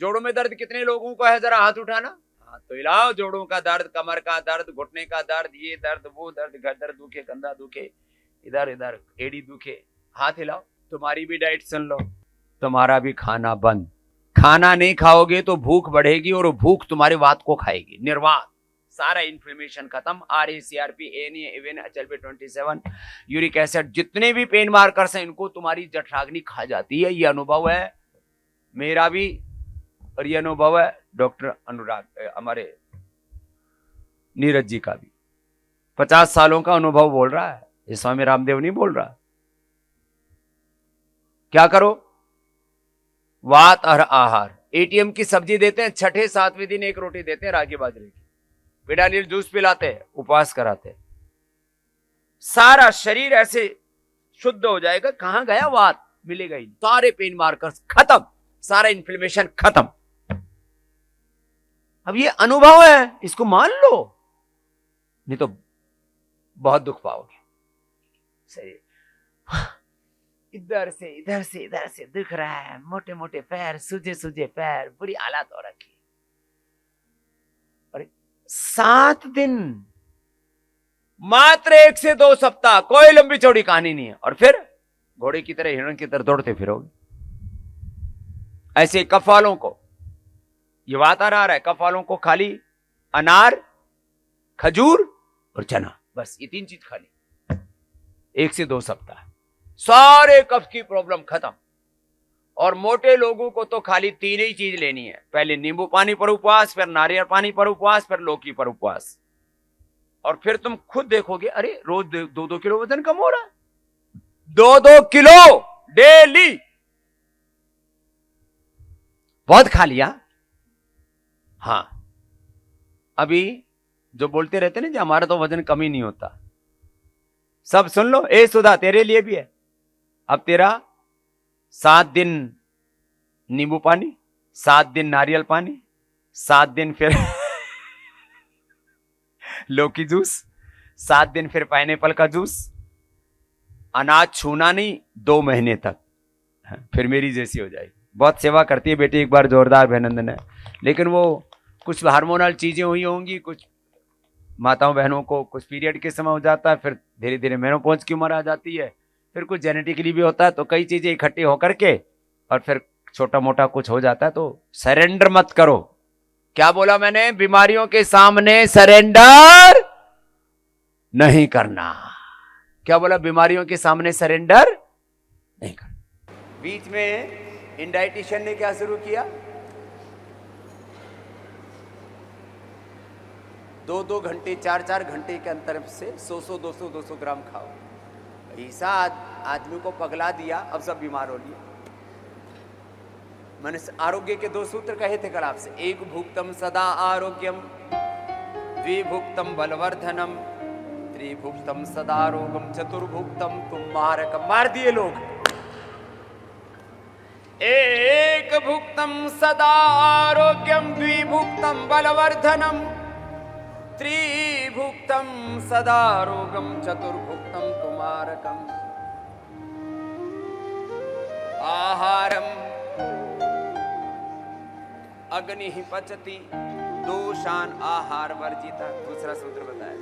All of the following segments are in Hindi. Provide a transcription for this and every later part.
जोड़ों में दर्द कितने लोगों को है, जरा हाथ उठाना। हाथ तो हिलाओ। जोड़ों का दर्द, कमर का दर्द, घुटने का दर्द, ये दर्द वो दर्द, गर्दन दुखे, कंधा दुखे, इधर इधर एड़ी दुखे, हाथ हिलाओ। तुम्हारी भी डाइट सुन लो, तुम्हारा भी खाना बंद। खाना नहीं खाओगे तो भूख बढ़ेगी और भूख तुम्हारे वात को खाएगी, निर्वात। सारा इन्फ्लेमेशन खत्म। RACRP, ANA, even HLP27, uric acid, जितने भी पेन मार्कर्स हैं इनको तुम्हारी जठराग्नि खा जाती है। ये अनुभव है मेरा भी और ये अनुभव है डॉक्टर अनुराग, हमारे नीरज जी का भी। 50 सालों का अनुभव बोल रहा है, ये स्वामी रामदेव नहीं बोल रहा। क्या करो? वात और आहार। ATM की सब्जी देते हैं, छठे सातवें दिन एक रोटी देते हैं रागी बाजरे की, पिडालील जूस पिलाते हैं, उपवास कराते हैं। सारा शरीर ऐसे शुद्ध हो जाएगा। कहां गया वात? मिलेगा ही। सारे पेन मार्कर्स खत्म, सारा इन्फ्लेमेशन खत्म। अब ये अनुभव है, इसको मान लो, नहीं तो बहुत दुख पाओगे। सही, इधर से इधर से इधर से दिख रहा है, मोटे मोटे पैर, सूजे सूजे पैर, बुरी हालत हो रखी। और 7 दिन, मात्र 1 से 2 सप्ताह, कोई लंबी चौड़ी कहानी नहीं है। और फिर घोड़े की तरह, हिरण की तरह दौड़ते फिरोगे। ऐसे कफ वालों को ये वात आ रहा है, कफ वालों को खाली अनार, खजूर और चना, बस ये 3 चीज खाली। 1 से 2 सप्ताह, सारे कफ की प्रॉब्लम खत्म। और मोटे लोगों को तो खाली 3 ही चीज लेनी है। पहले नींबू पानी पर उपवास, फिर नारियल पानी पर उपवास, फिर लौकी पर उपवास। और फिर तुम खुद देखोगे, अरे रोज 2-2 किलो वजन कम हो रहा है। 2-2 किलो डेली। बहुत खा लिया। हाँ, अभी जो बोलते रहते ना जी हमारा तो वजन कम ही नहीं होता, सब सुन लो। ए सुधा, तेरे लिए भी है। अब तेरा 7 दिन नींबू पानी, 7 दिन नारियल पानी, 7 दिन फिर लौकी जूस, 7 दिन फिर पाइनएप्पल का जूस। अनाज छूना नहीं 2 महीने तक, फिर मेरी जैसी हो जाएगी। बहुत सेवा करती है बेटी, एक बार जोरदार अभिनंदन है। लेकिन वो कुछ हार्मोनल चीजें हुई होंगी, कुछ माताओं बहनों को कुछ पीरियड के समय हो जाता है, फिर धीरे धीरे मेनोपॉज की उम्र आ जाती है, फिर कुछ जेनेटिकली भी होता है, तो कई चीजें इकट्ठी होकर के और फिर छोटा मोटा कुछ हो जाता है। तो सरेंडर मत करो। क्या बोला मैंने? बीमारियों के सामने सरेंडर नहीं करना। क्या बोला? बीमारियों के सामने सरेंडर नहीं करना। बीच में इन डाइटिशियन ने क्या शुरू किया? 2-2 घंटे 4-4 घंटे के अंतर से 100-100, 200-200 ग्राम खाओ। ऐसा आदमी को पगला दिया, अब सब बीमार हो लिए। मैंने आरोग्य के 2 सूत्र कहे थे कल आपसे। 1 भुक्तम सदा आरोग्यम, 2 भुक्तम बलवर्धनम, 3 भुक्तम सदा रोगम, 4 भुक्तम तुम मारकम। मार दिए लोग। 1 भुक्तम सदा आरोग्यम, 2 भुक्तम बलवर्धनम, 3 भुक्तम सदा रोगम, 4 भुक्तम तुमारकम। आहारम अग्नि पचति, दोषान आहार वर्जिता। दूसरा सूत्र बताया,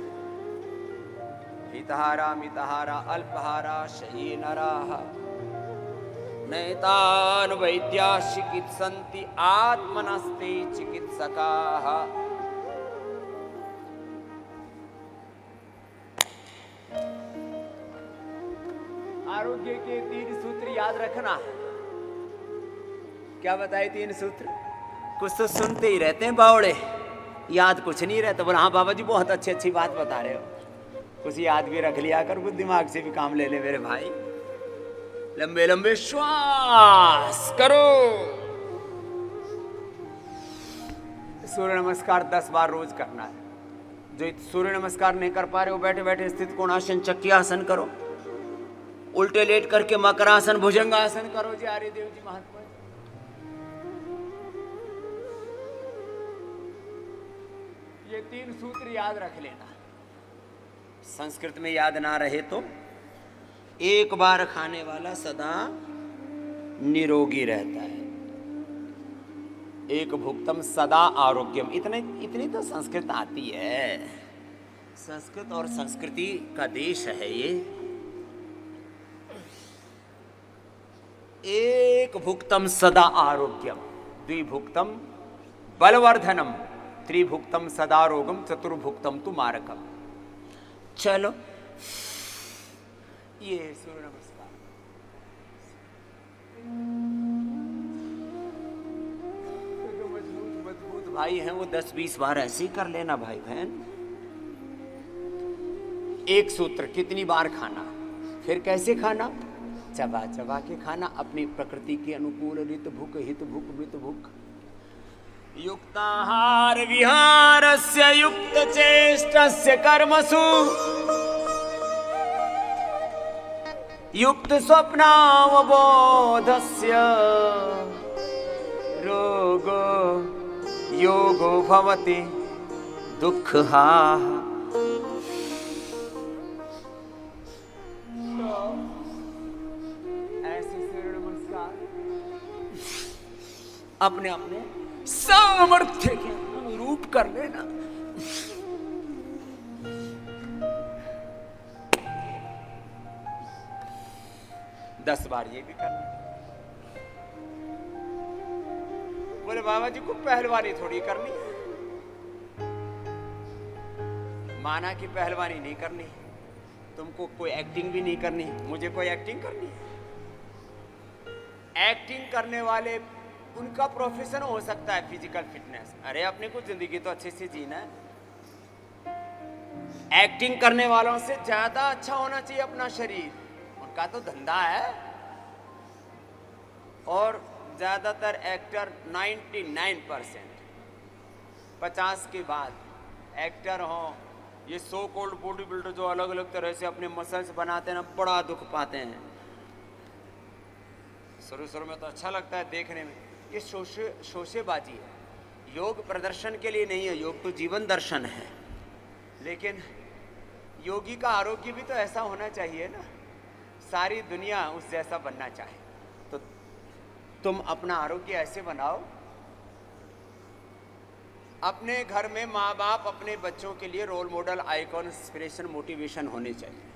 हितहारा मितहारा अल्पहारा शयेनराः नैतान वैद्या चिकित्सन्ति आत्मनस्ते चिकित्सकाः। आरोग्य के 3 सूत्र याद रखना। क्या बताए 3 सूत्र? कुछ तो सुनते ही रहते हैं बावड़े, याद कुछ नहीं रहता। बोला हाँ बाबा जी बहुत अच्छी बात बता रहे हो, कुछ याद भी रख लिया कर, कुछ दिमाग से भी काम ले ले मेरे भाई। लंबे लंबे श्वास करो। सूर्य नमस्कार 10 बार रोज करना है। जो सूर्य नमस्कार नहीं कर पा रहे हो, बैठे बैठे स्थित कोणासन चक्रियासन करो, उल्टे लेट करके मकरासन भुजंगासन करो जी। आर्य देव जी महात्मा, ये 3 सूत्र याद रख लेना। संस्कृत में याद ना रहे तो 1 बार खाने वाला सदा निरोगी रहता है। एक भुक्तम सदा आरोग्यम। इतनी तो संस्कृत आती है, संस्कृत और संस्कृति का देश है ये। एक भुक्तम सदा आरोग्यम, द्विभुक्तम बलवर्धनम, त्रिभुक्तम सदा रोगम, चतुर्भुक्तम तु मारकम। चलो ये सूर्य नमस्कार। जो मजबूत भाई हैं वो 10-20 बार ऐसे ही कर लेना भाई बहन। एक सूत्र, कितनी बार खाना, फिर कैसे खाना, चबा चबा के खाना, अपनी प्रकृति के अनुकूल, रित भुक हित भुक वित भुक। युक्ताहार विहारस्य युक्त चेष्टस्य कर्मसु, युक्त स्वप्नावबोधस्य रोगो योगो भवति दुःखहा। ऐसे सूर्य नमस्कार अपने अपने सामर्थ्य के अनुरूप कर लेना। दस बार ये भी करना। बोले बाबा जी को पहलवानी थोड़ी करनी है। माना कि पहलवानी नहीं करनी, तुमको कोई एक्टिंग भी नहीं करनी, मुझे कोई एक्टिंग करनी है। एक्टिंग करने वाले उनका प्रोफेशन हो सकता है फिजिकल फिटनेस। अरे अपने को जिंदगी तो अच्छे से जीना है। एक्टिंग करने वालों से ज्यादा अच्छा होना चाहिए अपना शरीर, उनका तो धंधा है। और ज्यादातर एक्टर 99% 50 के बाद एक्टर हो, ये सो कॉल्ड बॉडी बिल्डर जो अलग अलग तरह से अपने मसल्स बनाते हैं ना, बड़ा दुख पाते हैं। शुरू में तो अच्छा लगता है देखने में, ये शोशेबाजी है। योग प्रदर्शन के लिए नहीं है, योग तो जीवन दर्शन है। लेकिन योगी का आरोग्य भी तो ऐसा होना चाहिए ना, सारी दुनिया उस जैसा बनना चाहे। तो तुम अपना आरोग्य ऐसे बनाओ, अपने घर में माँ बाप अपने बच्चों के लिए role model, icon, inspiration, motivation होने चाहिए।